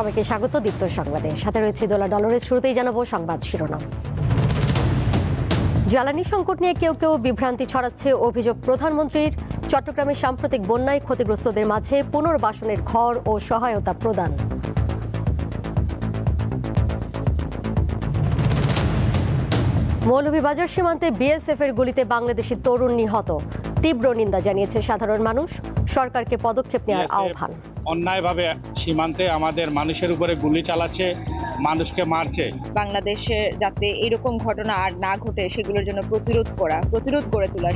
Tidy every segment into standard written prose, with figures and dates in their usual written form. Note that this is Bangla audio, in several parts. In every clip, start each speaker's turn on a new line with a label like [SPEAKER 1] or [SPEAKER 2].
[SPEAKER 1] সবাইকে স্বাগত দীপ্ত সংবাদে। সাথে রয়েছে দোলা ডলরের। শুরুতেই জানাবো সংবাদ শিরোনাম। জ্বালানি সংকট নিয়ে কেউ কেউ বিভ্রান্তি ছড়াচ্ছে অভিযোগ প্রধানমন্ত্রীর। চট্টগ্রামের সাম্প্রতিক বন্যায় ক্ষতিগ্রস্তদের মাঝে পুনর্বাসনের ঘর ও সহায়তা প্রদান। মৌলভীবাজার সীমান্তে বিএসএফ এর গুলিতে বাংলাদেশি তরুণ নিহত। তীব্র নিন্দা জানিয়েছে সাধারণ মানুষ। সরকারকে পদক্ষেপ নেওয়ার আহ্বান।
[SPEAKER 2] অন্যায়ভাবে সীমান্তে আমাদের মানুষের উপরে গুলি চালাচ্ছে, মানুষকে মারছে।
[SPEAKER 3] বাংলাদেশে যাতে এরকম ঘটনা আর না ঘটে সেগুলোর জন্য প্রতিরোধ গড়ে তোলা।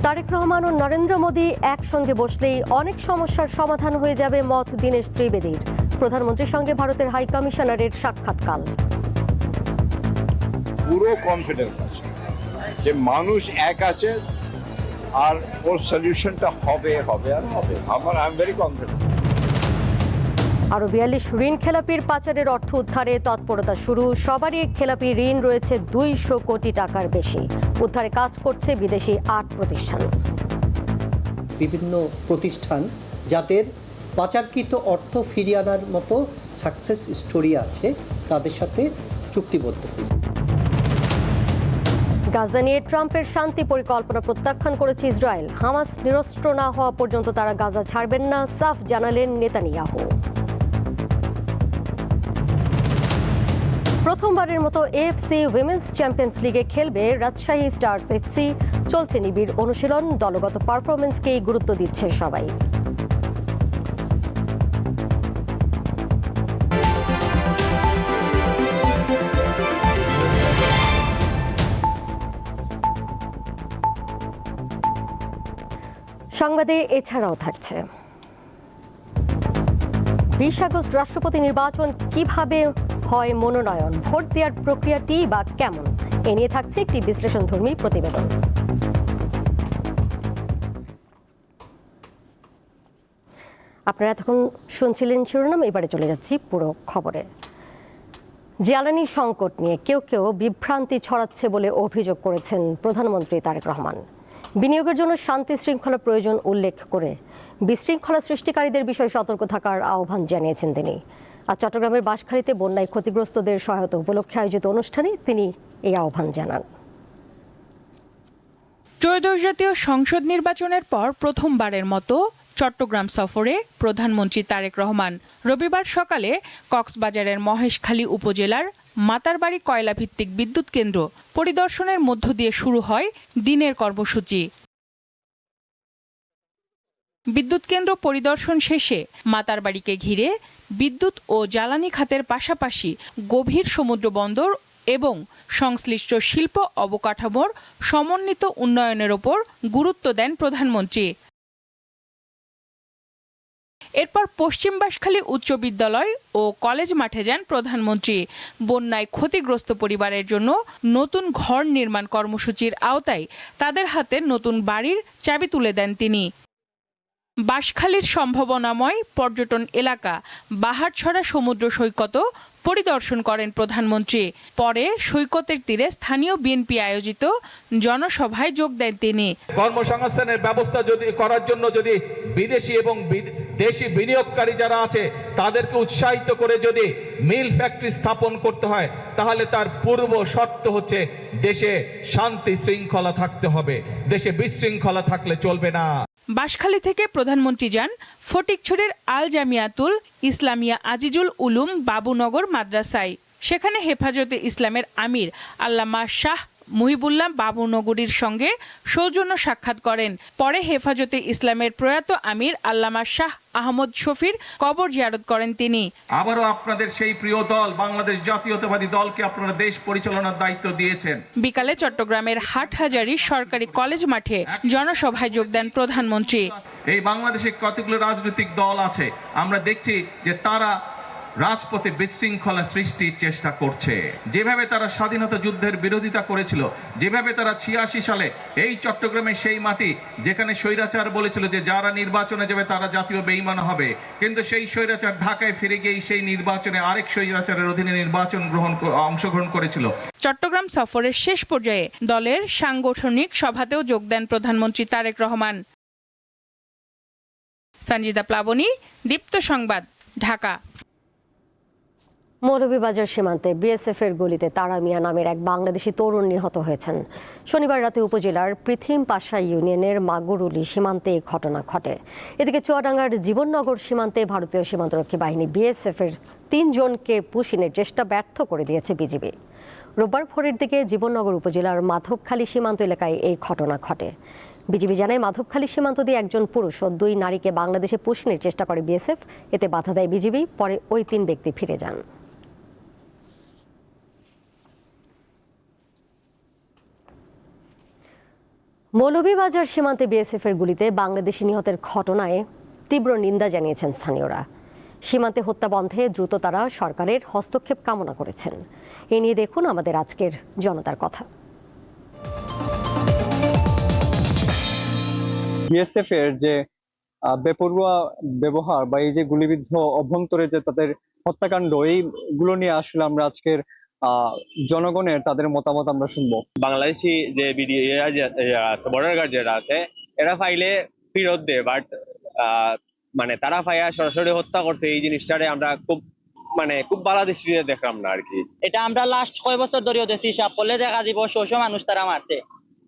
[SPEAKER 1] তারেক রহমান ও নরেন্দ্র মোদী একসঙ্গে বসলেই অনেক সমস্যার সমাধান হয়ে যাবে, মত দীনেশ ত্রিবেদীর। প্রধানমন্ত্রীর সঙ্গে ভারতের হাই কমিশনারের সাক্ষাৎকার।
[SPEAKER 4] পুরো কনফিডেন্স আছে যে মানুষ এক আছে আর ওর সলিউশনটা হবে আর হবে। I am very confident.
[SPEAKER 1] আরো 42 ঋণ খেলাপির পাচারের অর্থ উদ্ধারে তৎপরতা শুরু। সবারই খেলাপি ঋণ রয়েছে 200 কোটি টাকার বেশি। উদ্ধারে কাজ করছে বিদেশি 8 প্রতিষ্ঠান।
[SPEAKER 5] বিভিন্ন প্রতিষ্ঠান যাদের পাচারকৃত অর্থ ফিরিয়ে আনার মতো সাকসেস স্টোরি আছে তাদের সাথে চুক্তিবদ্ধ।
[SPEAKER 1] গাজা নিয়ে ট্রাম্পের শান্তি পরিকল্পনা প্রত্যাখ্যান করেছে ইসরায়েল। হামাস নিরস্ত্র না হওয়া পর্যন্ত তারা গাজা ছাড়বেন না, সাফ জানালেন নেতানিয়াহু। প্রথমবারের মতো এএফসি উইমেন্স চ্যাম্পিয়ন্স লিগে খেলবে রাজশাহী স্টার্স এফসি। চলছে নিবিড় অনুশীলন, দলগত পারফরমেন্সকেই গুরুত্ব দিচ্ছে সবাই। সংবাদে এছাড়াও থাকছে 20 আগস্ট রাষ্ট্রপতি নির্বাচন, কিভাবে হয় মনোনয়ন, ভোট দেওয়ার প্রক্রিয়াটি বা কেমন, এ নিয়ে থাকছে একটি বিশ্লেষণধর্মী প্রতিবেদন। আপনারা এতক্ষণ শুনছিলেন শিরোনাম, এবারে চলে যাচ্ছি পুরো খবরে। জ্বালানি সংকট নিয়ে কেউ কেউ বিভ্রান্তি ছড়াচ্ছে বলে অভিযোগ করেছেন প্রধানমন্ত্রী তারেক রহমান। বিনিয়োগের জন্য শান্তি শৃঙ্খলা প্রয়োজন উল্লেখ করে বিশৃঙ্খলা সৃষ্টিকারীদের বিষয়ে সতর্ক থাকার আহ্বান জানিয়েছেন তিনি। আর চট্টগ্রামের বাঁশখালীতে বন্যায় ক্ষতিগ্রস্তদের সহায়তা উপলক্ষে আয়োজিত অনুষ্ঠানে তিনি এই আহ্বান জানান।
[SPEAKER 6] ত্রয়োদশ জাতীয় সংসদ নির্বাচনের পর প্রথমবারের মতো চট্টগ্রাম সফরে প্রধানমন্ত্রী তারেক রহমান রবিবার সকালে কক্সবাজারের মহেশখালী উপজেলার মাতারবাড়ি কয়লাভিত্তিক বিদ্যুৎ কেন্দ্র পরিদর্শনের মধ্য দিয়ে শুরু হয় দিনের কর্মসূচি। বিদ্যুৎ কেন্দ্র পরিদর্শন শেষে মাতারবাড়িকে ঘিরে বিদ্যুৎ ও জ্বালানি খাতের পাশাপাশি গভীর সমুদ্র বন্দর এবং সংশ্লিষ্ট শিল্প অবকাঠামোর সমন্বিত উন্নয়নের ওপর গুরুত্ব দেন প্রধানমন্ত্রী। এরপর পশ্চিম বাঁশখালী উচ্চ বিদ্যালয় ও কলেজ মাঠে যান প্রধানমন্ত্রী। বন্যায় ক্ষতিগ্রস্ত পরিবারের জন্য নতুন ঘর নির্মাণ কর্মসূচির আওতায় তাদের হাতে নতুন বাড়ির চাবি তুলে দেন তিনি। বাঁশখালীর সম্ভাবনাময় পর্যটন এলাকা বাহারছড়া সমুদ্র সৈকতও পরিদর্শন করেন প্রধানমন্ত্রী। পরে সৈকতের তীরে স্থানীয় বিএনপি আয়োজিত জনসভায় যোগ দেন তিনি।
[SPEAKER 7] কর্মসংস্থানের ব্যবস্থা করার জন্য যদি বিদেশি এবং দেশি বিনিয়োগকারী যারা আছে তাদেরকে উৎসাহিত করে যদি মিল ফ্যাক্টরি স্থাপন করতে হয় তাহলে তার পূর্ব শর্ত হচ্ছে দেশে শান্তি শৃঙ্খলা থাকতে হবে, দেশে বিশৃঙ্খলা থাকলে চলবে না।
[SPEAKER 6] বাঁশখালী থেকে প্রধানমন্ত্রী যান ফটিকছড়ির আল জামিয়াতুল ইসলামিয়া আজিজুল উলুম বাবুনগর মাদ্রাসায়। সেখানে হেফাজতে ইসলামের আমির আল্লামা শাহ মুহিবুল্লাহ বাবুনগরীর সঙ্গে সৌজন্য সাক্ষাৎ করেন। পরে হেফাজতে ইসলামের প্রয়াত আমির আল্লামা শাহ আহমদ শফির কবর জিয়ারত করেন তিনি।
[SPEAKER 7] আবারও আপনাদের সেই প্রিয় দল বাংলাদেশ জাতীয়তাবাদী দলকে আপনারা দেশ পরিচালনার দায়িত্ব দিয়েছেন।
[SPEAKER 6] বিকালে চট্টগ্রামের হাটহাজারী সরকারি কলেজ মাঠে জনসভায় যোগ দেন প্রধানমন্ত্রী।
[SPEAKER 7] এই বাংলাদেশে কতগুলো রাজনৈতিক দল আছে, আমরা দেখছি যে তারা রাজপথে বিশৃঙ্খলা সৃষ্টির চেষ্টা করছে। যেভাবে তারা স্বাধীনতা যুদ্ধের বিরোধিতা করেছিল, যেভাবে তারা 86 সালে এই চট্টগ্রামের সেই মাটি যেখানে স্বৈরাচার বলেছিল যে যারা নির্বাচনে যাবে তারা জাতীয় বেঈমান হবে, কিন্তু সেই স্বৈরাচার ঢাকায় ফিরে গিয়ে সেই নির্বাচনে আরেক স্বৈরাচারের অধীনে অংশগ্রহণ করেছিল।
[SPEAKER 6] চট্টগ্রাম সফরের শেষ পর্যায়ে দলের সাংগঠনিক সভাতেও যোগ দেন প্রধানমন্ত্রী তারেক রহমান। সঞ্জিদা প্লাবনী, দীপ্ত সংবাদ, ঢাকা।
[SPEAKER 1] মৌলভীবাজার সীমান্তে বিএসএফ এর গুলিতে তারা মিয়া নামের এক বাংলাদেশি তরুণ নিহত হয়েছেন। শনিবার রাতে উপজেলার পৃথিম পাশা ইউনিয়নের মাগুরুলি সীমান্তে এই ঘটনা ঘটে। এদিকে চুয়াডাঙ্গার জীবননগর সীমান্তে ভারতীয় সীমান্তরক্ষী বাহিনী বিএসএফ এর 3 জনকে পুশিনের চেষ্টা ব্যর্থ করে দিয়েছে বিজিবি। রোববার ভোরের দিকে জীবননগর উপজেলার মাধবখালী সীমান্ত এলাকায় এই ঘটনা ঘটে। বিজিবি জানায় মাধবখালী সীমান্ত দিয়ে একজন পুরুষ ও 2 নারীকে বাংলাদেশে পুশিনের চেষ্টা করে বিএসএফ। এতে বাধা দেয় বিজিবি। পরে ওই 3 ব্যক্তি ফিরে যান। মৌলভীবাজার সীমান্তে বিএসএফ এর গুলিতে বাংলাদেশি নিহতের ঘটনায় তীব্র নিন্দা জানিয়েছেন স্থানীয়রা। সীমান্তে হত্যা বন্ধে দ্রুত তারা সরকারের হস্তক্ষেপ কামনা করেছেন। এ নিয়ে দেখুন আমাদের আজকের জনতার কথা।
[SPEAKER 8] বিএসএফ এর যে বেপরোয়া ব্যবহার বা এই যে গুলিবিদ্ধ অভ্যন্তরে যে তাদের হত্যাকাণ্ড, এইগুলো নিয়ে আসলে আমরা আজকের জনগণের তাদের মতামত আমরা শুনবো।
[SPEAKER 9] বাংলাদেশি যে আছে বর্ডার গার্ড যেটা আছে এরা ফাইলে ফেরত দেয়, বাট মানে তারা ফাইয়া সরাসরি হত্যা করছে, এই জিনিসটারে আমরা খুব ভালো দৃষ্টিতে দেখলাম না আর কি।
[SPEAKER 10] এটা আমরা লাস্ট 6 বছর ধরে দেখছি, হিসাব করলে দেখা যাব 600 মানুষ তারা মারছে।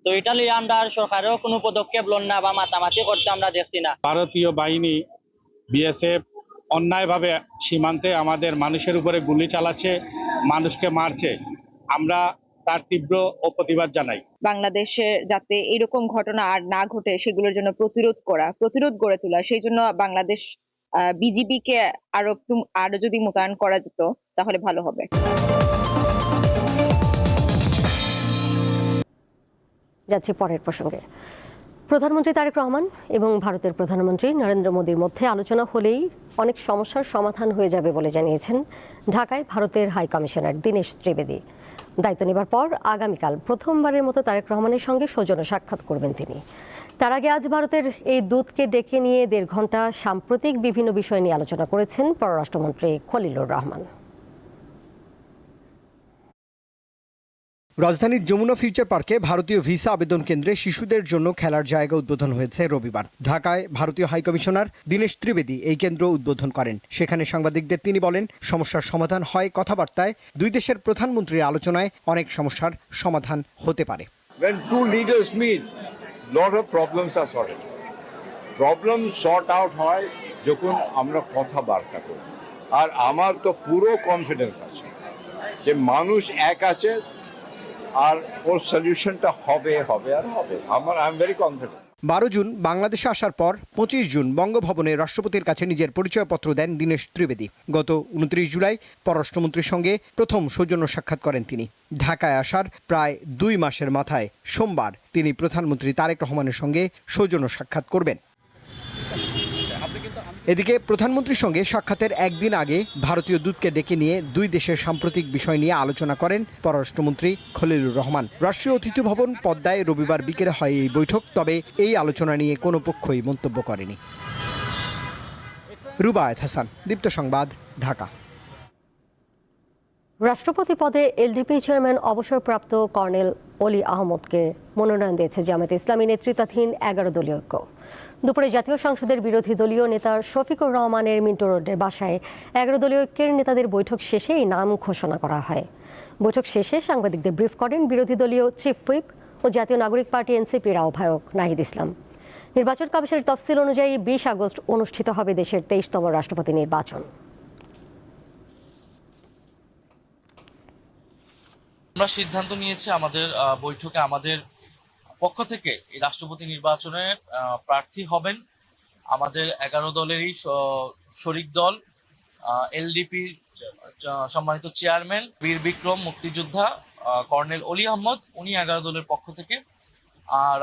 [SPEAKER 10] তো এটা লিয়ে আমরা আর সরকারও কোনো পদক্ষেপ লন না বা মাতামাতি করতে আমরা দেখছি না।
[SPEAKER 2] ভারতীয় বাহিনী বিএসএফ অন্যায়ভাবে সীমান্তে আমাদের মানুষের উপরে গুলি চালাচ্ছে, মানুষকে মারছে। আমরা তার তীব্র প্রতিবাদ জানাই।
[SPEAKER 3] বাংলাদেশে যাতে এরকম ঘটনা আর না ঘটে সেগুলোর জন্য প্রতিরোধ গড়ে তোলা, সেই জন্য বাংলাদেশ বিজিবিকে আরো যদি মোতায়েন করা যেত তাহলে ভালো হবে।
[SPEAKER 1] যাচ্ছি পরের প্রসঙ্গে। প্রধানমন্ত্রী তারেক রহমান এবং ভারতের প্রধানমন্ত্রী নরেন্দ্র মোদীর মধ্যে আলোচনা হলেই অনেক সমস্যার সমাধান হয়ে যাবে বলে জানিয়েছেন ঢাকায় ভারতের হাই কমিশনার দীনেশ ত্রিবেদী। দায়িত্ব নেবার পর আগামীকাল প্রথমবারের মতো তারেক রহমানের সঙ্গে সৌজন্য সাক্ষাৎ করবেন তিনি। তার আগে আজ ভারতের এই দূতকে ডেকে নিয়ে 1.5 ঘন্টা সাম্প্রতিক বিভিন্ন বিষয় নিয়ে আলোচনা করেছেন পররাষ্ট্রমন্ত্রী খলিলুর রহমান।
[SPEAKER 11] রাজধানীর যমুনা ফিউচার পার্কে ভারতীয় ভিসা আবেদন কেন্দ্রে শিশুদের জন্য খেলার জায়গা উদ্বোধন হয়েছে রবিবার। ঢাকায় ভারতীয় হাইকমিশনার দীনেশ ত্রিবেদী এই কেন্দ্র উদ্বোধন করেন। সেখানে সাংবাদিকদের তিনি বলেন, সমস্যার সমাধান হয় কথাবার্তায়, 2 দেশের প্রধানমন্ত্রীর আলোচনায় অনেক সমস্যার সমাধান হতে পারে।
[SPEAKER 4] When 2 leaders meet, lot of problems are sorted. Problem sort out হয় যখন আমরা কথাবার্তা করি। আর আমার তো পুরো কনফিডেন্স আছে যে মানুষ এক আছে আর ওর সলিউশনটা হবে আর হবে। I am very confident.
[SPEAKER 11] 12 June বাংলাদেশে আসার পর 25 জুন বঙ্গভবনে রাষ্ট্রপতির কাছে নিজের পরিচয়পত্র দেন দীনেশ ত্রিবেদী। গত 29 জুলাই পররাষ্ট্রমন্ত্রীর সঙ্গে প্রথম সৌজন্য সাক্ষাৎ করেন তিনি। ঢাকায় আসার প্রায় 2 মাসের মাথায় সোমবার তিনি প্রধানমন্ত্রী তারেক রহমানের সঙ্গে সৌজন্য সাক্ষাৎ করবেন। এদিকে প্রধানমন্ত্রীর সঙ্গে সাক্ষাতের একদিন আগে ভারতীয় দূতকে ডেকে নিয়ে 2 দেশের সাম্প্রতিক বিষয় নিয়ে আলোচনা করেন পররাষ্ট্রমন্ত্রী খলিলুর রহমান। রাষ্ট্রীয় অতিথি ভবন পদ্মায় রবিবার বিকেলে হয় এই বৈঠক। তবে এই আলোচনা নিয়ে কোনো পক্ষই মন্তব্য করেনি। রুবায়েত হাসান, দীপ্ত সংবাদ, ঢাকা।
[SPEAKER 1] রাষ্ট্রপতি পদে এলডিপি চেয়ারম্যান অবসরপ্রাপ্ত কর্নেল অলি আহমদকে মনোনয়ন দিয়েছে জামায়াতে ইসলামী নেতৃত্বাধীন 11 দলীয় ঐক্য। দুপুরে জাতীয় সংসদের বিরোধী দলীয় নেতা শফিকুর রহমানের মিন্টো রোডের বাসায় 11 দলীয় ঐক্যের নেতাদের বৈঠক শেষে এই নাম ঘোষণা করা হয়। বৈঠক শেষে সাংবাদিকদের ব্রিফ করেন বিরোধী দলীয় চিফ হুইপ ও জাতীয় নাগরিক পার্টি এনসিপির আহ্বায়ক নাহিদ ইসলাম। নির্বাচন কমিশনের তফসিল অনুযায়ী 20 আগস্ট অনুষ্ঠিত হবে দেশের 23তম রাষ্ট্রপতি নির্বাচন।
[SPEAKER 12] আমরা সিদ্ধান্ত নিয়েছি আমাদের বৈঠকে আমাদের পক্ষ থেকে এই রাষ্ট্রপতি নির্বাচনে প্রার্থী হবেন আমাদের 11 দলেরই শরিক দল এলডিপি সম্মানিত চেয়ারম্যান বীর বিক্রম মুক্তিযোদ্ধা কর্নেল অলি আহমদ। উনি 11 দলের পক্ষ থেকে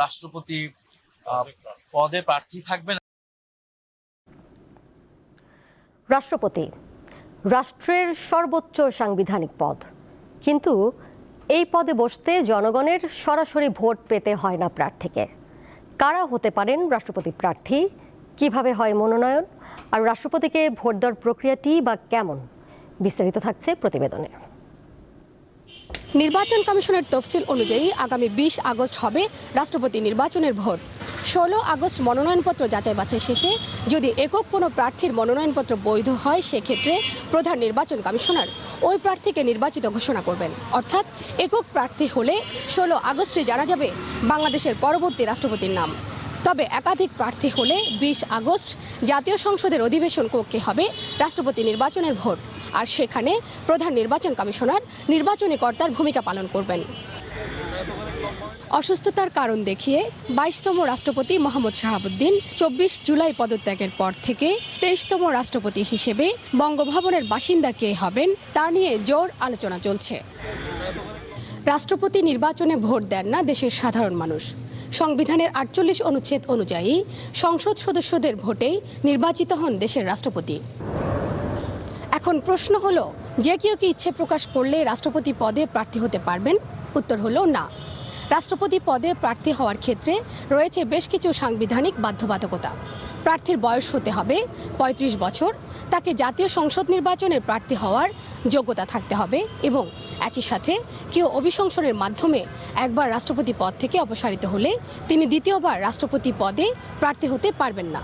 [SPEAKER 12] রাষ্ট্রপতি পদে প্রার্থী থাকবেন।
[SPEAKER 1] রাষ্ট্রপতি রাষ্ট্রের সর্বোচ্চ সাংবিধানিক পদ, কিন্তু এই পদে বসতে জনগণের সরাসরি ভোট পেতে হয় না প্রার্থীকে। কারা হতে পারেন রাষ্ট্রপতি প্রার্থী, কিভাবে হয় মনোনয়ন, আর রাষ্ট্রপতিকে ভোট দেওয়ার প্রক্রিয়াটি বা কেমন, বিস্তারিত থাকছে প্রতিবেদনে।
[SPEAKER 13] নির্বাচন কমিশনের তফসিল অনুযায়ী আগামী 20 আগস্ট হবে রাষ্ট্রপতি নির্বাচনের ভোট। 16 আগস্ট মনোনয়নপত্র যাচাই বাছাই শেষে যদি একক কোনো প্রার্থীর মনোনয়নপত্র বৈধ হয় সেক্ষেত্রে প্রধান নির্বাচন কমিশনার ওই প্রার্থীকে নির্বাচিত ঘোষণা করবেন। অর্থাৎ একক প্রার্থী হলে 16 আগস্টে জানা যাবে বাংলাদেশের পরবর্তী রাষ্ট্রপতির নাম। তবে একাধিক প্রার্থী হলে 20 আগস্ট জাতীয় সংসদের অধিবেশন কক্ষে হবে রাষ্ট্রপতি নির্বাচনের ভোট, আর সেখানে প্রধান নির্বাচন কমিশনার নির্বাচনী কর্তার ভূমিকা পালন করবেন। অসুস্থতার কারণ দেখিয়ে 22তম রাষ্ট্রপতি মোহাম্মদ শাহাবুদ্দিন 24 জুলাই পদত্যাগের পর থেকে 23তম রাষ্ট্রপতি হিসেবে বঙ্গভবনের বাসিন্দা কে হবেন তা নিয়ে জোর আলোচনা চলছে। রাষ্ট্রপতি নির্বাচনে ভোট দেন না দেশের সাধারণ মানুষ। সংবিধানের 48 অনুচ্ছেদ অনুযায়ী সংসদ সদস্যদের ভোটেই নির্বাচিত হন দেশের রাষ্ট্রপতি। এখন প্রশ্ন হলো, যে কেউ কি ইচ্ছে প্রকাশ করলে রাষ্ট্রপতি পদে প্রার্থী হতে পারবেন? উত্তর হলো না। রাষ্ট্রপতি পদে প্রার্থী হওয়ার ক্ষেত্রে রয়েছে বেশ কিছু সাংবিধানিক বাধ্যবাধকতা। প্রার্থীর বয়স হতে হবে 35 বছর, তাকে জাতীয় সংসদ নির্বাচনের প্রার্থী হওয়ার যোগ্যতা থাকতে হবে এবং একই সাথে কেউ অভিশংসনের মাধ্যমে একবার রাষ্ট্রপতি পদ থেকে অপসারিত হলে তিনি দ্বিতীয়বার রাষ্ট্রপতি পদে প্রার্থী হতে পারবেন না।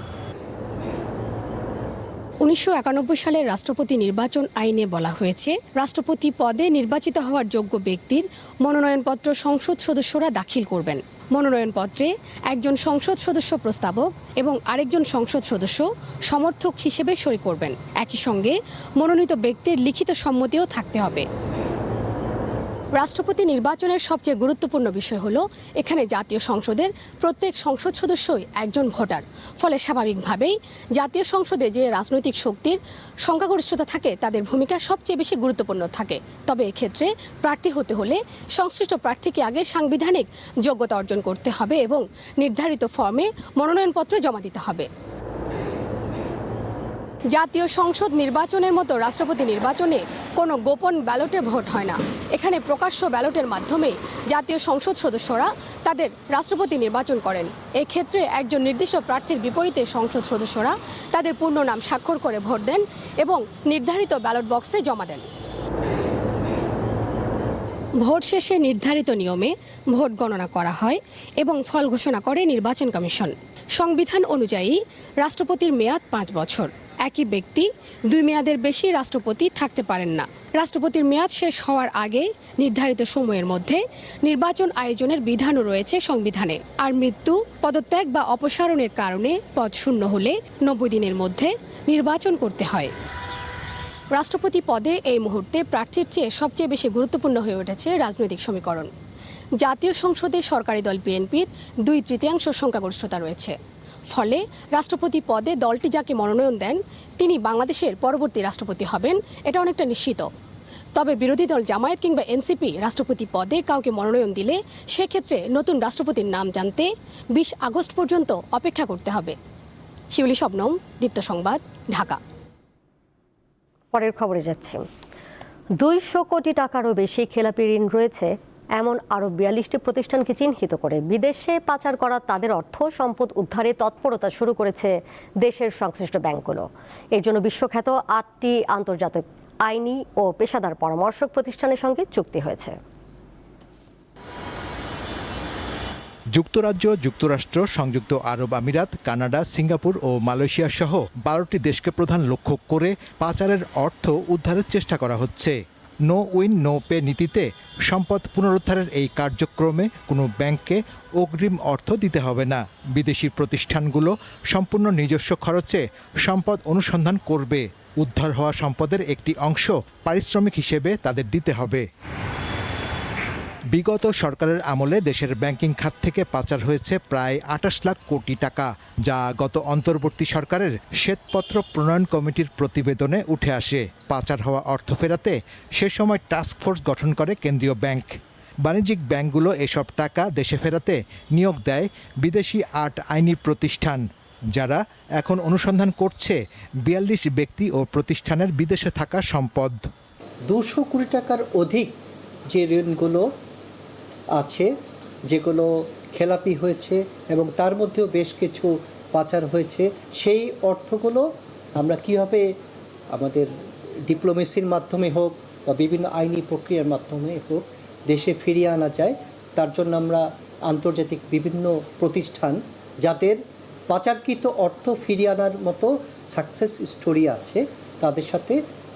[SPEAKER 13] 1991 সালের রাষ্ট্রপতি নির্বাচন আইনে বলা হয়েছে, রাষ্ট্রপতি পদে নির্বাচিত হওয়ার যোগ্য ব্যক্তির মনোনয়নপত্র সংসদ সদস্যরা দাখিল করবেন। মনোনয়নপত্রে একজন সংসদ সদস্য প্রস্তাবক এবং আরেকজন সংসদ সদস্য সমর্থক হিসেবে সই করবেন। একই সঙ্গে মনোনীত ব্যক্তির লিখিত সম্মতিও থাকতে হবে। রাষ্ট্রপতি নির্বাচনের সবচেয়ে গুরুত্বপূর্ণ বিষয় হলো এখানে জাতীয় সংসদের প্রত্যেক সংসদ সদস্যই একজন ভোটার। ফলে স্বাভাবিকভাবেই জাতীয় সংসদে যে রাজনৈতিক শক্তির সংখ্যাগরিষ্ঠতা থাকে তাদের ভূমিকা সবচেয়ে বেশি গুরুত্বপূর্ণ থাকে। তবে এক্ষেত্রে প্রার্থী হতে হলে সংশ্লিষ্ট প্রার্থীকে আগে সাংবিধানিক যোগ্যতা অর্জন করতে হবে এবং নির্ধারিত ফর্মে মনোনয়নপত্র জমা দিতে হবে। জাতীয় সংসদ নির্বাচনের মতো রাষ্ট্রপতি নির্বাচনে কোনো গোপন ব্যালটে ভোট হয় না। এখানে প্রকাশ্য ব্যালটের মাধ্যমে জাতীয় সংসদ সদস্যরা তাদের রাষ্ট্রপতি নির্বাচন করেন। এক্ষেত্রে একজন নির্দিষ্ট প্রার্থীর বিপরীতে সংসদ সদস্যরা তাদের পূর্ণ নাম স্বাক্ষর করে ভোট দেন এবং নির্ধারিত ব্যালট বক্সে জমা দেন। ভোট শেষে নির্ধারিত নিয়মে ভোট গণনা করা হয় এবং ফল ঘোষণা করে নির্বাচন কমিশন। সংবিধান অনুযায়ী রাষ্ট্রপতির মেয়াদ 5 বছর। একই ব্যক্তি 2 মেয়াদের বেশি রাষ্ট্রপতি থাকতে পারেন না। রাষ্ট্রপতির মেয়াদ শেষ হওয়ার আগে নির্ধারিত সময়ের মধ্যে নির্বাচন আয়োজনের বিধানও রয়েছে সংবিধানে। আর মৃত্যু, পদত্যাগ বা অপসারণের কারণে পদ শূন্য হলে 90 দিনের মধ্যে নির্বাচন করতে হয়। রাষ্ট্রপতি পদে এই মুহূর্তে প্রার্থীর চেয়ে সবচেয়ে বেশি গুরুত্বপূর্ণ হয়ে উঠেছে রাজনৈতিক সমীকরণ। জাতীয় সংসদে সরকারি দল বিএনপির 2/3 সংখ্যাগরিষ্ঠতা রয়েছে। ফলে রাষ্ট্রপতি পদে দলটি যাকে মনোনয়ন দেন তিনি বাংলাদেশের পরবর্তী রাষ্ট্রপতি হবেন, এটা অনেকটা নিশ্চিত। তবে বিরোধী দল জামায়াত কিংবা এনসিপি রাষ্ট্রপতি পদে কাউকে মনোনয়ন দিলে সেক্ষেত্রে নতুন রাষ্ট্রপতির নাম জানতে 20 আগস্ট পর্যন্ত অপেক্ষা করতে হবে। শিউলি শবনম, দীপ্ত সংবাদ, ঢাকা।
[SPEAKER 1] পরের খবরে যাচ্ছি। 200 কোটি টাকারও বেশি খেলাপি ঋণ রয়েছে এমন আরও 42টি প্রতিষ্ঠানকে চিহ্নিত করে বিদেশে পাচার করা তাদের অর্থ সম্পদ উদ্ধারে তৎপরতা শুরু করেছে দেশের সংশ্লিষ্ট ব্যাংকগুলো। এর জন্য বিশ্বখ্যাত 8টি আন্তর্জাতিক আইনি ও পেশাদার পরামর্শক প্রতিষ্ঠানের সঙ্গে চুক্তি হয়েছে।
[SPEAKER 14] যুক্তরাজ্য, যুক্তরাষ্ট্র, সংযুক্ত আরব আমিরাত, কানাডা, সিঙ্গাপুর ও মালয়েশিয়া সহ 12টি দেশকে প্রধান লক্ষ্য করে পাচারের অর্থ উদ্ধারের চেষ্টা করা হচ্ছে। নো উইন নো পে নীতিতে সম্পদ পুনরুদ্ধারের এই কার্যক্রমে কোনো ব্যাংককে অগ্রিম অর্থ দিতে হবে না। বিদেশি প্রতিষ্ঠানগুলো সম্পূর্ণ নিজস্ব খরচে সম্পদ অনুসন্ধান করবে। উদ্ধার হওয়া সম্পদের একটি অংশ পারিশ্রমিক হিসেবে তাদের দিতে হবে। বিগত সরকারের আমলে দেশের ব্যাংকিং খাত থেকে পাচার হয়েছে প্রায় 28 লাখ কোটি টাকা, যা গত অন্তর্বর্তী সরকারের শ্বেতপত্র প্রণয়ন কমিটির প্রতিবেদনে উঠে আসে। পাচার হওয়া অর্থ ফেরাতে সে সময় টাস্কফোর্স গঠন করে কেন্দ্রীয় ব্যাংক। বাণিজ্যিক ব্যাংকগুলো এসব টাকা দেশে ফেরাতে নিয়োগ দেয় বিদেশি 8 আইনি প্রতিষ্ঠান, যারা এখন অনুসন্ধান করছে 42 ব্যক্তি ও প্রতিষ্ঠানের বিদেশে থাকা সম্পদ।
[SPEAKER 5] 200 কোটি টাকার অধিক যে ঋণগুলো আছে, যেগুলো খেলাপি হয়েছে এবং তার মধ্যেও বেশ কিছু পাচার হয়েছে, সেই অর্থগুলো আমরা কীভাবে আমাদের ডিপ্লোমেসির মাধ্যমে হোক বা বিভিন্ন আইনি প্রক্রিয়ার মাধ্যমে হোক দেশে ফিরিয়ে আনা যায়, তার জন্য আমরা আন্তর্জাতিক বিভিন্ন প্রতিষ্ঠান যাদের পাচারকৃত অর্থ ফিরিয়ে আনার মতো সাকসেস স্টোরি আছে তাদের সাথে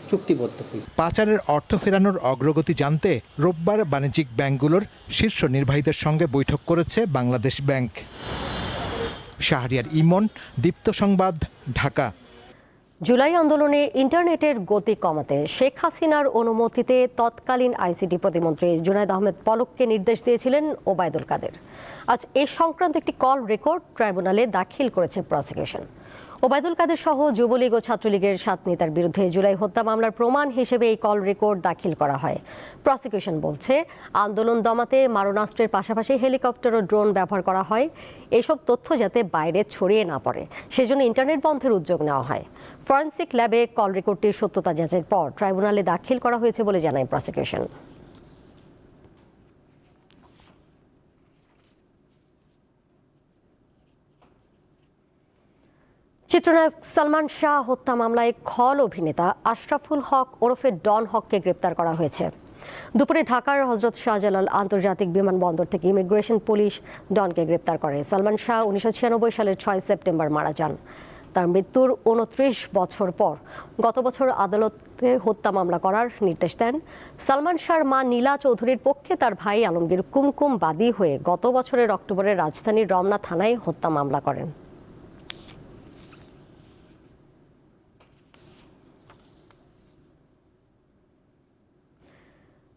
[SPEAKER 5] চুক্তিবদ্ধ হই।
[SPEAKER 14] পাচারের অর্থ ফেরানোর অগ্রগতি জানতে রোববার বাণিজ্যিক ব্যাংকগুলোর শীর্ষ নির্বাহীদের সঙ্গে বৈঠক করেছে বাংলাদেশ ব্যাংক। শাহরিয়ার ইমন, দীপ্ত সংবাদ, ঢাকা।
[SPEAKER 1] জুলাই আন্দোলনে ইন্টারনেটের গতি কমাতে শেখ হাসিনার অনুমতিতে তৎকালীন আইসিটি প্রতিমন্ত্রী জুনায়েদ আহমেদ পলককে নির্দেশ দিয়েছিলেন ওবায়দুল কাদের। আজ এ সংক্রান্ত একটি কল রেকর্ড ট্রাইব্যুনালে দাখিল করেছে প্রসিকিউশন। ওবায়দুল কাদের সহ যুবলীগ ও ছাত্রলীগের 7 নেতার বিরুদ্ধে জুলাই হত্যা মামলার প্রমাণ হিসেবে এই কল রেকর্ড দাখিল করা হয়। প্রসিকিউশন বলছে, আন্দোলন দমাতে মারণাস্ত্রের পাশাপাশি হেলিকপ্টার ও ড্রোন ব্যবহার করা হয়। এসব তথ্য যাতে বাইরে ছড়িয়ে না পড়ে সেজন্য ইন্টারনেট বন্ধের উদ্যোগ নেওয়া হয়। ফরেনসিক ল্যাবে কল রেকর্ডটির সত্যতা যাচাইয়ের পর ট্রাইব্যুনালে দাখিল করা হয়েছে বলে জানায় প্রসিকিউশন। চিত্রনায়ক সালমান শাহ হত্যা মামলায় খল অভিনেতা আশরাফুল হক ওরফে ডন হককে গ্রেপ্তার করা হয়েছে। দুপুরে ঢাকার হযরত শাহজালাল আন্তর্জাতিক বিমানবন্দর থেকে ইমিগ্রেশন পুলিশ ডনকে গ্রেপ্তার করে। সালমান শাহ 1996 সালের 6 সেপ্টেম্বর মারা যান। তার মৃত্যুর 29 বছর পর গত বছর আদালতে হত্যা মামলা করার নির্দেশ দেন। সালমান শাহর মা নীলা চৌধুরীর পক্ষে তার ভাই আলমগীর কুমকুম বাদী হয়ে গত বছরের অক্টোবরে রাজধানীর রমনা থানায় হত্যা মামলা করেন।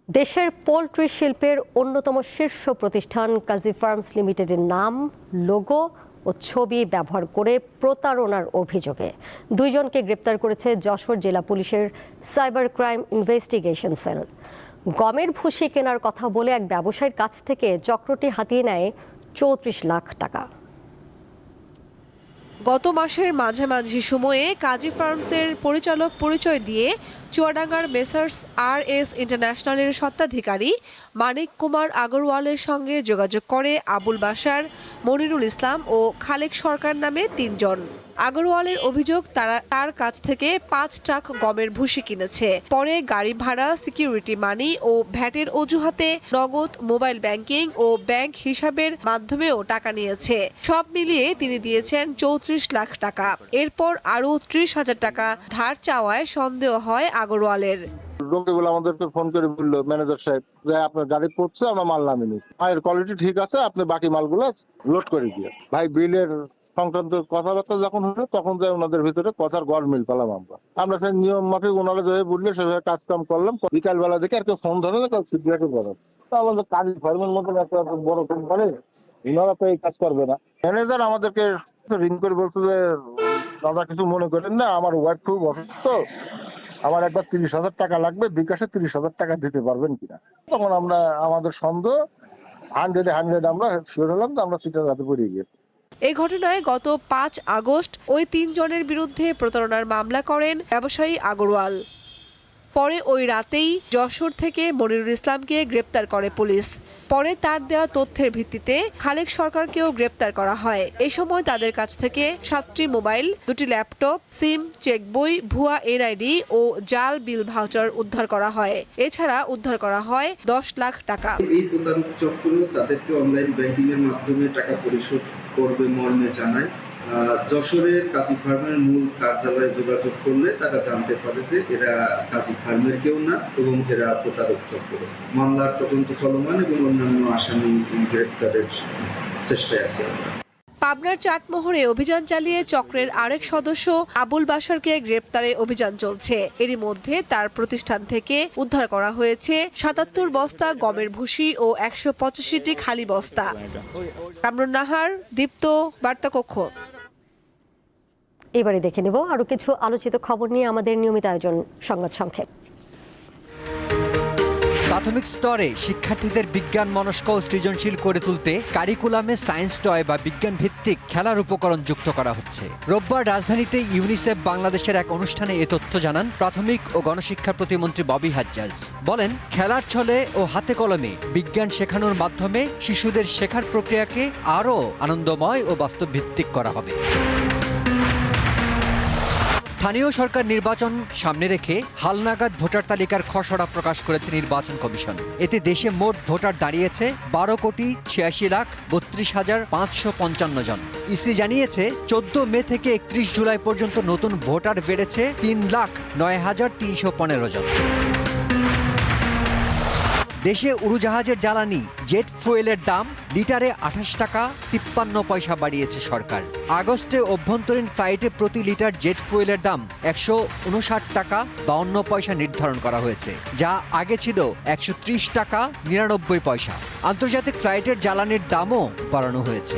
[SPEAKER 1] দেশের পোল্ট্রি শিল্পের অন্যতম শীর্ষ প্রতিষ্ঠান কাজী ফার্মস লিমিটেডের নাম, লোগো ও ছবি ব্যবহার করে প্রতারণার অভিযোগে 2 জনকে গ্রেপ্তার করেছে যশোর জেলা পুলিশের সাইবার ক্রাইম ইনভেস্টিগেশন সেল। গমের ভুসি কেনার কথা বলে এক ব্যবসায়ীর কাছ থেকে চক্রটি হাতিয়ে নেয় 34 লাখ টাকা।
[SPEAKER 15] গত মাসের মাঝামাঝি সময়ে কাজী ফার্মসের পরিচালক পরিচয় দিয়ে চুয়াডাঙ্গার মেসার্স RS ইন্টারন্যাশনালের স্বত্বাধিকারী মানিক কুমার আগরওয়ালের সঙ্গে যোগাযোগ করে আবুল বাশার, মনিরুল ইসলাম ও খালেক সরকার নামে 3 জন। আগরওয়ালের অভিযোগ তার কাছ থেকে 5 ট্রাক গমের ভুসি কিনেছে। পরে গাড়ি ভাড়া, সিকিউরিটি মানি ও ভ্যাটের অজুহাতে নগদ, মোবাইল ব্যাংকিং ও ব্যাংক হিসাবের মাধ্যমেও টাকা নিয়েছে। সব মিলিয়ে তিনি দিয়েছেন 34 লাখ টাকা। এরপর আরও 30,000 টাকা ধার চাওয়ায় সন্দেহ হয় আগরওয়ালের।
[SPEAKER 16] লোকগুলো আমাদেরকে ফোন করে বললো, ম্যানেজার সাহেব যে আপনার গাড়ি পড়ছে, আমরা মাল নামিয়ে নিচ্ছি, মালের কোয়ালিটি ঠিক আছে, আপনি বাকি মালগুলো লোড করে দিয়ে। ভাই বিলের সংক্রান্ত কথাবার্তা যখন হলো তখন যাই ওনাদের ভিতরে কথার গড়মিল পেলাম। আমরা সেই নিয়ম মাফিক ওনারা যেভাবে বললে সেভাবে কাজ কাম করলাম। বিকাল বেলা দেখে আর কেউ ফোন ধরে না, কেউ ফিডব্যাকও করে। আমাদের কাজী ফার্মের মতন একটা বড় কোম্পানি, ওনারা তো এই কাজ করবে না। ম্যানেজার আমাদেরকে রিং করে বলছে যে দাদা কিছু মনে করেন না, আমার ওয়াইফ খুব অসুস্থ, আমার একবার 30,000 টাকা লাগবে, বিকাশে 30,000 টাকা দিতে পারবেন কিনা। তখন আমরা আমাদের সন্দেহ 100 আমরা শিওর হলাম যে আমরা সিটের রাতে পড়ে গিয়েছি।
[SPEAKER 15] এই ঘটনায় গত 5 আগস্ট ওই 3 জনের বিরুদ্ধে প্রতারণার মামলা করেন ব্যবসায়ী আগরওয়াল। পরে ওই রাতেই যশোর থেকে মনিরুল ইসলামকে গ্রেপ্তার করে পুলিশ। পরে তার দেওয়া তথ্যের ভিত্তিতে খালেক সরকারকেও গ্রেপ্তার করা হয়। এই সময় তাদের কাছ থেকে 7টি মোবাইল, 2টি ল্যাপটপ, সিম, চেক বই, ভুয়া NID ও জাল বিল ভাউচার উদ্ধার করা হয়। এছাড়া উদ্ধার করা হয় 10 লাখ টাকা।
[SPEAKER 17] এই প্রতারক চক্র তাদেরকে অনলাইন ব্যাংকিং এর মাধ্যমে টাকা পরিশোধ করবে মর্মে জানায়। যশোরের কাজী ফার্মের মূল কার্যালয়ে যোগাযোগ করলে তারা জানতে পারে যে এরা কাজী ফার্মের কেউ না এবং এরা প্রতারক চক্র। মামলার তদন্ত চলমান এবং অন্যান্য আসামি গ্রেপ্তারের চেষ্টায় আছে।
[SPEAKER 15] পাবনার চাটমোহরে অভিযান চালিয়ে চক্রের আরেক সদস্য আবুল বাশারকে গ্রেপ্তারে অভিযান চলছে। এরই মধ্যে তার প্রতিষ্ঠান থেকে উদ্ধার করা হয়েছে 77 বস্তা গমের ভুসি ও 185টি খালি বস্তা। কামরুন নাহার, দীপ্ত, বার্তাকক্ষ।
[SPEAKER 1] এবারে দেখে নেব আরো কিছু আলোচিত খবর নিয়ে আমাদের নিয়মিত আয়োজন সংবাদ সংক্ষেপ।
[SPEAKER 18] প্রাথমিক স্তরে শিক্ষার্থীদের বিজ্ঞান মনস্ক ও সৃজনশীল করে তুলতে কারিকুলামে সায়েন্স টয় বা বিজ্ঞান ভিত্তিক খেলার উপকরণ যুক্ত করা হচ্ছে। রোববার রাজধানীতে ইউনিসেফ বাংলাদেশের এক অনুষ্ঠানে এ তথ্য জানান প্রাথমিক ও গণশিক্ষা প্রতিমন্ত্রী ববি হাজ্জাজ। বলেন, খেলার ছলে ও হাতে কলমে বিজ্ঞান শেখানোর মাধ্যমে শিশুদের শেখার প্রক্রিয়াকে আরও আনন্দময় ও বাস্তব ভিত্তিক করা হবে। স্থানীয় সরকার নির্বাচন সামনে রেখে হালনাগাদ ভোটার তালিকার খসড়া প্রকাশ করেছে নির্বাচন কমিশন। এতে দেশে মোট ভোটার দাঁড়িয়েছে 12,86,32,555 জন। ইসি জানিয়েছে 14 মে থেকে 31 জুলাই পর্যন্ত নতুন ভোটার বেড়েছে 3,09,315 জন। দেশে উড়োজাহাজের জ্বালানি জেট ফুয়েলের দাম লিটারে 28 টাকা 53 পয়সা বাড়িয়েছে সরকার। আগস্টে অভ্যন্তরীণ ফ্লাইটে প্রতি লিটার জেট ফুয়েলের দাম 159 টাকা 52 পয়সা নির্ধারণ করা হয়েছে, যা আগে ছিল 130 টাকা 99 পয়সা। আন্তর্জাতিক ফ্লাইটের জ্বালানির দামও বাড়ানো হয়েছে।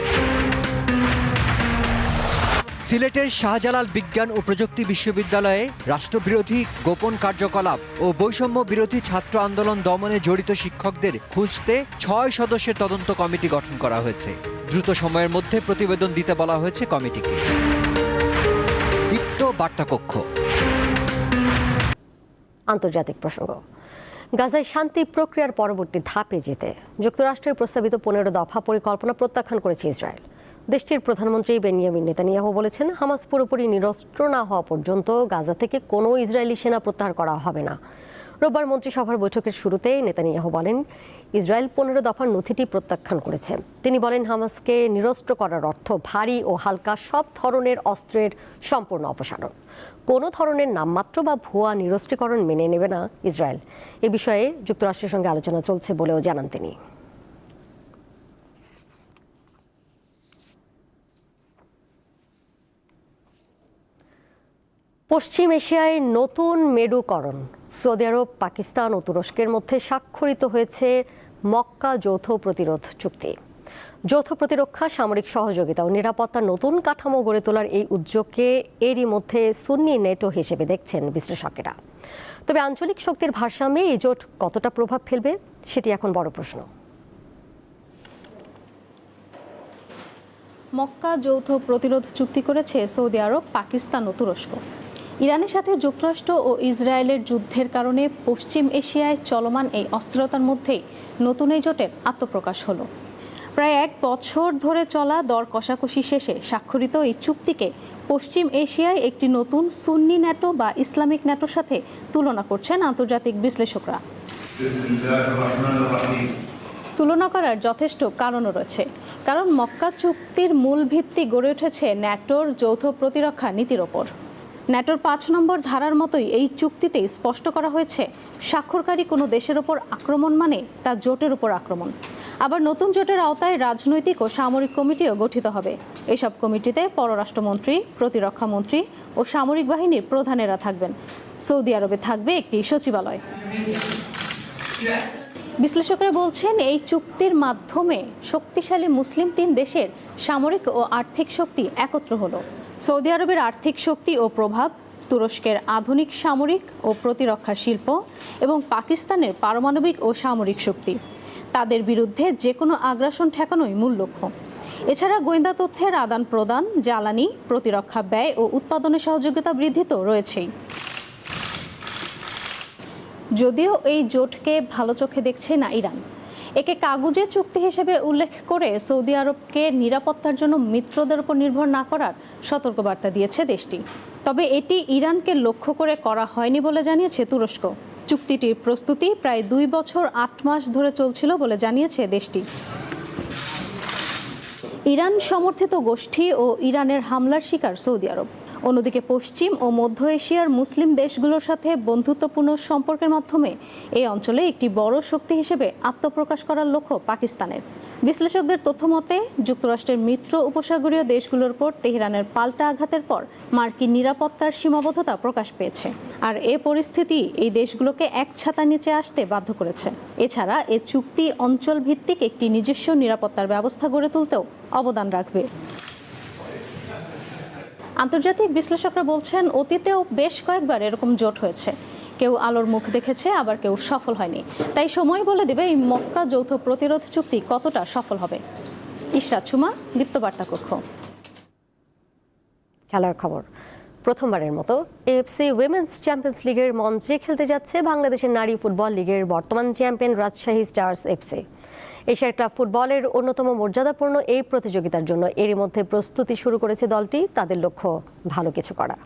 [SPEAKER 18] সিলেটের শাহজালাল বিজ্ঞান ও প্রযুক্তি বিশ্ববিদ্যালয়ে রাষ্ট্রবিরোধী গোপন কার্যকলাপ ও বৈষম্য বিরোধী ছাত্র আন্দোলন দমনে জড়িত শিক্ষকদের খুঁজতে 6 সদস্যের তদন্ত কমিটি গঠন করা হয়েছে। দ্রুত সময়ের মধ্যে প্রতিবেদন দিতে বলা হয়েছে কমিটিকে। দীপ্ত বার্তা কক্ষ।
[SPEAKER 1] আন্তর্জাতিক প্রসঙ্গ। গাজায় শান্তি প্রক্রিয়ার পরবর্তী ধাপে যেতে যুক্তরাষ্ট্রের প্রস্তাবিত 15 দফা পরিকল্পনা প্রত্যাখ্যান করেছে ইসরায়েল। দেশটির প্রধানমন্ত্রী বেনিয়ামিন নেতানিয়াহু বলেছেন, হামাস পুরোপুরি নিরস্ত্র না হওয়া পর্যন্ত গাজা থেকে কোনো ইসরায়েলি সেনা প্রত্যাহার করা হবে না। রোববার মন্ত্রিসভার বৈঠকের শুরুতে নেতানিয়াহু বলেন, ইসরায়েল 15 দফার নথিটি প্রত্যাখ্যান করেছে। তিনি বলেন, হামাসকে নিরস্ত্র করার অর্থ ভারী ও হালকা সব ধরনের অস্ত্রের সম্পূর্ণ অপসারণ। কোনো ধরনের নামমাত্র বা ভুয়া নিরস্ত্রীকরণ মেনে নেবে না ইসরায়েল। এ বিষয়ে যুক্তরাষ্ট্রের সঙ্গে আলোচনা চলছে বলেও জানান তিনি। পশ্চিম এশিয়ায় নতুন মেরুকরণ। সৌদি আরব, পাকিস্তান ও তুরস্কের মধ্যে স্বাক্ষরিত হয়েছে মক্কা যৌথ প্রতিরোধ চুক্তি। যৌথ প্রতিরক্ষা, সামরিক সহযোগিতা ও নিরাপত্তার নতুন কাঠামো গড়ে তোলার এই উদ্যোগকে এরই মধ্যে সুন্নি নেটো হিসেবে দেখছেন বিশ্লেষকেরা। তবে আঞ্চলিক শক্তির ভারসাম্যে এই জোট কতটা প্রভাব ফেলবে সেটি এখন বড় প্রশ্ন।
[SPEAKER 19] মক্কা যৌথ প্রতিরোধ চুক্তি করেছে সৌদি আরব, পাকিস্তান ও তুরস্ক। ইরানের সাথে যুক্তরাষ্ট্র ও ইসরায়েলের যুদ্ধের কারণে পশ্চিম এশিয়ায় চলমান এই অস্থিরতার মধ্যেই নতুন এই জোটের আত্মপ্রকাশ হলো। প্রায় 1 বছর ধরে চলা দর কষাকষি শেষে স্বাক্ষরিত এই চুক্তিকে পশ্চিম এশিয়ায় একটি নতুন সুন্নি ন্যাটো বা ইসলামিক ন্যাটোর সাথে তুলনা করছেন আন্তর্জাতিক বিশ্লেষকরা। তুলনা করার যথেষ্ট কারণও রয়েছে, কারণ মক্কা চুক্তির মূল ভিত্তি গড়ে উঠেছে ন্যাটোর যৌথ প্রতিরক্ষা নীতির ওপর। ন্যাটোর 5 নম্বর ধারার মতোই এই চুক্তিতে স্পষ্ট করা হয়েছে, স্বাক্ষরকারী কোনো দেশের ওপর আক্রমণ মানে তা জোটের উপর আক্রমণ। আবার নতুন জোটের আওতায় রাজনৈতিক ও সামরিক কমিটিও গঠিত হবে। এসব কমিটিতে পররাষ্ট্রমন্ত্রী, প্রতিরক্ষা মন্ত্রী ও সামরিক বাহিনীর প্রধানেরা থাকবেন। সৌদি আরবে থাকবে একটি সচিবালয়। বিশ্লেষকরা বলছেন, এই চুক্তির মাধ্যমে শক্তিশালী মুসলিম 3 দেশের সামরিক ও আর্থিক শক্তি একত্র হলো। সৌদি আরবের আর্থিক শক্তি ও প্রভাব, তুরস্কের আধুনিক সামরিক ও প্রতিরক্ষা শিল্প এবং পাকিস্তানের পারমাণবিক ও সামরিক শক্তি। তাদের বিরুদ্ধে যে কোনো আগ্রাসন ঠেকানোই মূল লক্ষ্য। এছাড়া গোয়েন্দা তথ্যের আদান প্রদান, জ্বালানি, প্রতিরক্ষা ব্যয় ও উৎপাদনের সহযোগিতা বৃদ্ধি তো রয়েছেই। যদিও এই জোটকে ভালো চোখে দেখছে না ইরান। একে কাগুজে চুক্তি হিসেবে উল্লেখ করে সৌদি আরবকে নিরাপত্তার জন্য মিত্রদের উপর নির্ভর না করার সতর্কবার্তা দিয়েছে দেশটি। তবে এটি ইরানকে লক্ষ্য করে করা হয়নি বলে জানিয়েছে তুরস্ক। চুক্তিটির প্রস্তুতি প্রায় 2 বছর 8 মাস ধরে চলছিল বলে জানিয়েছে দেশটি। ইরান সমর্থিত গোষ্ঠী ও ইরানের হামলার শিকার সৌদি আরব। অন্যদিকে পশ্চিম ও মধ্য এশিয়ার মুসলিম দেশগুলোর সাথে বন্ধুত্বপূর্ণ সম্পর্কের মাধ্যমে এই অঞ্চলে একটি বড় শক্তি হিসেবে আত্মপ্রকাশ করার লক্ষ্য পাকিস্তানের। বিশ্লেষকদের তথ্যমতে যুক্তরাষ্ট্রের মিত্র উপসাগরীয় দেশগুলোর উপর তেহরানের পাল্টা আঘাতের পর মার্কিন নিরাপত্তার সীমাবদ্ধতা প্রকাশ পেয়েছে। আর এ পরিস্থিতি এই দেশগুলোকে এক ছাতার নিচে আসতে বাধ্য করেছে। এছাড়া এ চুক্তি অঞ্চল ভিত্তিক একটি নিজস্ব নিরাপত্তার ব্যবস্থা গড়ে তুলতেও অবদান রাখবে। আন্তর্জাতিক বিশ্লেষকরা বলছেন, অতীতেও বেশ কয়েকবার এরকম জোট হয়েছে। কেউ আলোর মুখ দেখেছে, আবার কেউ সফল হয়নি। তাই সময় বলে দেবে এই মক্কা যৌথ প্রতিরোধ চুক্তি কতটা সফল হবে। ইশরাত সুমা, দীপ্ত বার্তা কক্ষ।
[SPEAKER 1] খেলার খবর। প্রথমবারের মতো এএফসি উইমেন্স চ্যাম্পিয়ন্স লিগের মঞ্চে খেলতে যাচ্ছে বাংলাদেশের নারী ফুটবল লিগের বর্তমান চ্যাম্পিয়ন রাজশাহী স্টার্স এফসি। এশিয়ার ক্লাব ফুটবলের অন্যতম মর্যাদাপূর্ণ এই প্রতিযোগিতার জন্য এরই মধ্যে প্রস্তুতি শুরু করেছে দলটি। তাদের লক্ষ্য ভালো কিছু করা।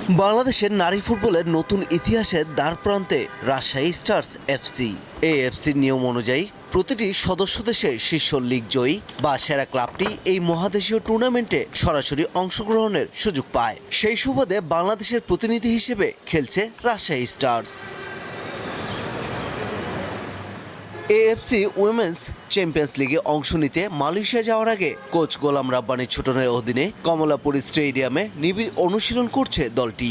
[SPEAKER 20] বাংলাদেশের নারী ফুটবলের নতুন ইতিহাসের দ্বারপ্রান্তে রাজশাহী স্টার্স এফসি। এই এফসির নিয়ম অনুযায়ী প্রতিটি সদস্য দেশে শীর্ষ লিগ জয়ী বা সেরা ক্লাবটি এই মহাদেশীয় টুর্নামেন্টে সরাসরি অংশগ্রহণের সুযোগ পায়। সেই সুবাদে বাংলাদেশের প্রতিনিধি হিসেবে খেলছে Rajshahi stars. AFC women's champions লিগে অংশ নিতে মালয়েশিয়া যাওয়ার আগে কোচ গোলাম রাব্বানী ছোটনের অধীনে কমলাপুর স্টেডিয়ামে নিবিড় অনুশীলন করছে দলটি।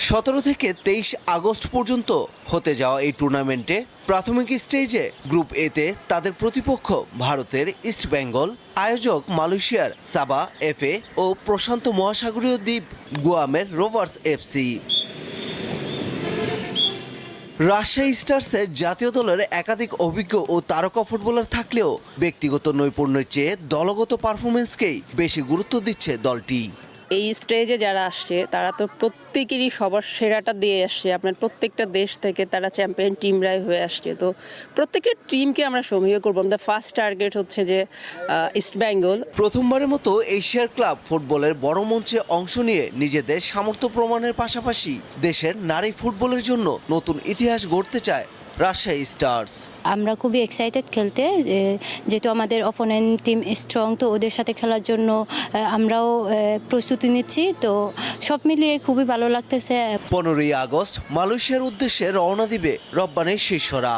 [SPEAKER 20] 17 থেকে 23 আগস্ট পর্যন্ত হতে যাওয়া এই টুর্নামেন্টে প্রাথমিক স্টেজে গ্রুপ এতে তাদের প্রতিপক্ষ ভারতের ইস্ট বেঙ্গল, আয়োজক মালয়েশিয়ার সাবা এফএ ও প্রশান্ত মহাসাগরীয় দ্বীপ গুয়ামের রোভার্স এফসি। রাজশাহী স্টার্সের জাতীয় দলের একাধিক অভিজ্ঞ ও তারকা ফুটবলার থাকলেও ব্যক্তিগত নৈপুণ্যের চেয়ে দলগত পারফরমেন্সকেই বেশি গুরুত্ব দিচ্ছে দলটি।
[SPEAKER 21] এই স্টেজে যারা আসছে তারা তো প্রত্যেকেরই সবার সেরাটা দিয়ে আসছে। আপনার প্রত্যেকটা দেশ থেকে তারা চ্যাম্পিয়ন টিমরাই হয়ে আসছে। তো প্রত্যেকটা টিমকে আমরা সমীহ করবো। আমাদের ফার্স্ট টার্গেট হচ্ছে যে ইস্ট বেঙ্গল।
[SPEAKER 20] প্রথমবারের মতো এশিয়ার ক্লাব ফুটবলের বড় মঞ্চে অংশ নিয়ে নিজেদের সামর্থ্য প্রমাণের পাশাপাশি দেশের নারী ফুটবলের জন্য নতুন ইতিহাস গড়তে চায় রাজশাহী স্টার্স।
[SPEAKER 22] আমরা খুবই এক্সাইটেড খেলতে, যেহেতু আমাদের অপোনেন্ট টিম স্ট্রং, তো ওদের সাথে খেলার জন্য আমরাও প্রস্তুতি নিচ্ছি। তো সব মিলিয়ে খুবই ভালো লাগতেছে।
[SPEAKER 20] 15ই আগস্ট মালয়েশিয়ার উদ্দেশ্যে রওনা দিবে রব্বানির শিষ্যরা।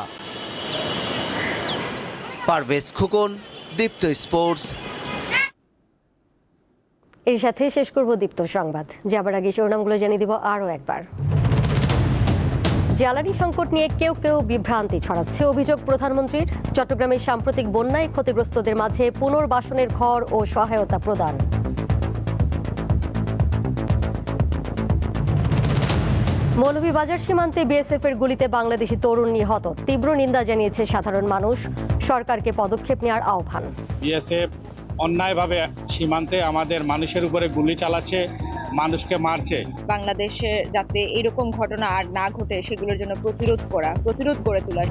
[SPEAKER 20] পারভেজ খোকন, দীপ্ত স্পোর্টস।
[SPEAKER 1] এর সাথে শেষ করব দীপ্ত সংবাদ। যাবার আগে শিরোনামগুলো জানিয়ে দিব আরও একবার। জ্বালানি সংকট নিয়ে কেউ কেউ বিভ্রান্তি ছড়াচ্ছে, অভিযোগ প্রধানমন্ত্রীর। চট্টগ্রামের সাম্প্রতিক বন্যায় ক্ষতিগ্রস্তদের মাঝে পুনর্বাসনের ঘর ও সহায়তা প্রদান। মৌলভীবাজার সীমান্তে বিএসএফ এর গুলিতে বাংলাদেশি তরুণ নিহত, তীব্র নিন্দা জানিয়েছে সাধারণ মানুষ, সরকারকে পদক্ষেপ নেওয়ার আহ্বান।
[SPEAKER 2] বিএসএফ অন্যায়ভাবে সীমান্তে আমাদের মানুষের উপরে গুলি চালাচ্ছে, মানুষকে মারছে।
[SPEAKER 3] বাংলাদেশে যাতে এরকম ঘটনা আর না ঘটে সেগুলোর জন্য প্রতিরোধ গড়ে তোলা।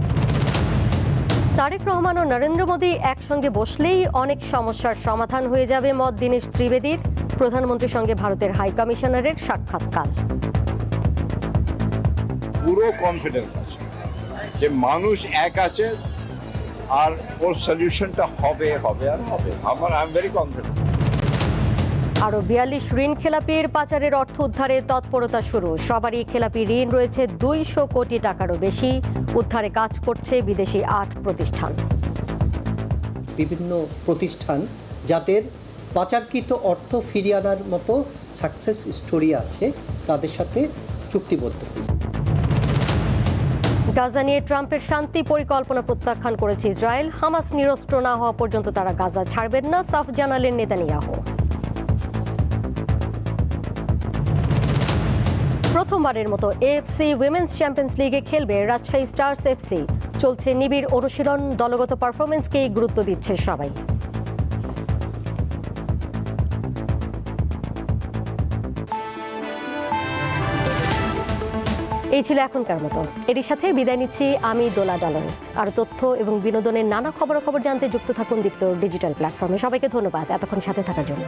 [SPEAKER 1] তারেক রহমান ও নরেন্দ্র মোদী একসঙ্গে বসলেই অনেক সমস্যার সমাধান হয়ে যাবে, মত দীনেশ ত্রিবেদীর। প্রধানমন্ত্রীর সঙ্গে ভারতের হাই কমিশনারের সাক্ষাৎকার।
[SPEAKER 4] পুরো কনফিডেন্স আছে যে মানুষ এক আছে আর ওর সলিউশনটা হবে আর হবে। I am very confident.
[SPEAKER 1] আরও 42 ঋণ খেলাপির পাচারের অর্থ উদ্ধারে তৎপরতা শুরু। সবারই খেলাপি ঋণ রয়েছে 200 কোটি টাকারও বেশি। উদ্ধারে কাজ করছে বিদেশি 8 প্রতিষ্ঠান।
[SPEAKER 5] বিভিন্ন প্রতিষ্ঠান যাদের পাচারকৃত অর্থ ফিরিয়ে আনার মতো সাকসেস স্টোরি আছে তাদের সাথে চুক্তিবদ্ধ।
[SPEAKER 1] গাজা নিয়ে ট্রাম্পের শান্তি পরিকল্পনা প্রত্যাখ্যান করেছে ইসরায়েল। হামাস নিরস্ত্র না হওয়া পর্যন্ত তারা গাজা ছাড়বেন না, সাফ জানালেন নেতানিয়াহু। প্রথমবারের মতো এএফসি উইমেন্স চ্যাম্পিয়ন্স লিগে খেলবে রাজশাহী স্টার্স এফসি। চলছে নিবিড় অনুশীলন, দলগত পারফরমেন্সকেই গুরুত্ব দিচ্ছে সবাই। এই ছিল এখনকার মতো। এরই সাথে বিদায় নিচ্ছি আমি দোলা ডলার্স। আর তথ্য এবং বিনোদনের নানা খবরাখবর জানতে যুক্ত থাকুন দীপ্ত ডিজিটাল প্ল্যাটফর্মে। সবাইকে ধন্যবাদ এতক্ষণ সাথে থাকার জন্য।